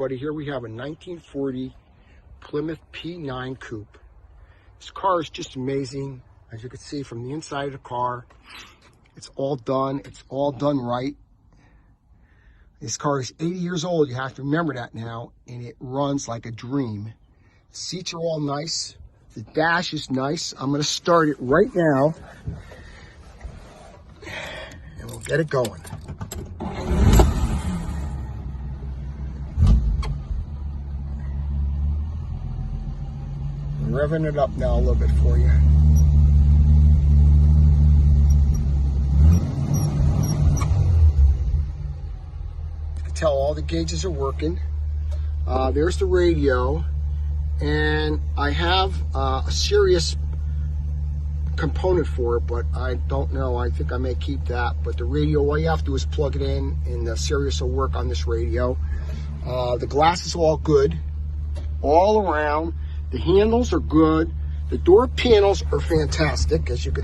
everybody. Here we have a 1940 Plymouth P9 Coupe. This car is just amazing. As you can see from the inside of the car, it's all done. It's all done right. This car is 80 years old. You have to remember that now. And it runs like a dream. Seats are all nice. The dash is nice. I'm going to start it right now. And we'll get it going. I'm revving it up now a little bit for you. You can tell all the gauges are working. There's the radio. And I have a serious component for it, but I don't know. I think I may keep that. But the radio, all you have to do is plug it in, and the Sirius will work on this radio. The glass is all good, all around. The handles are good. The door panels are fantastic, as you can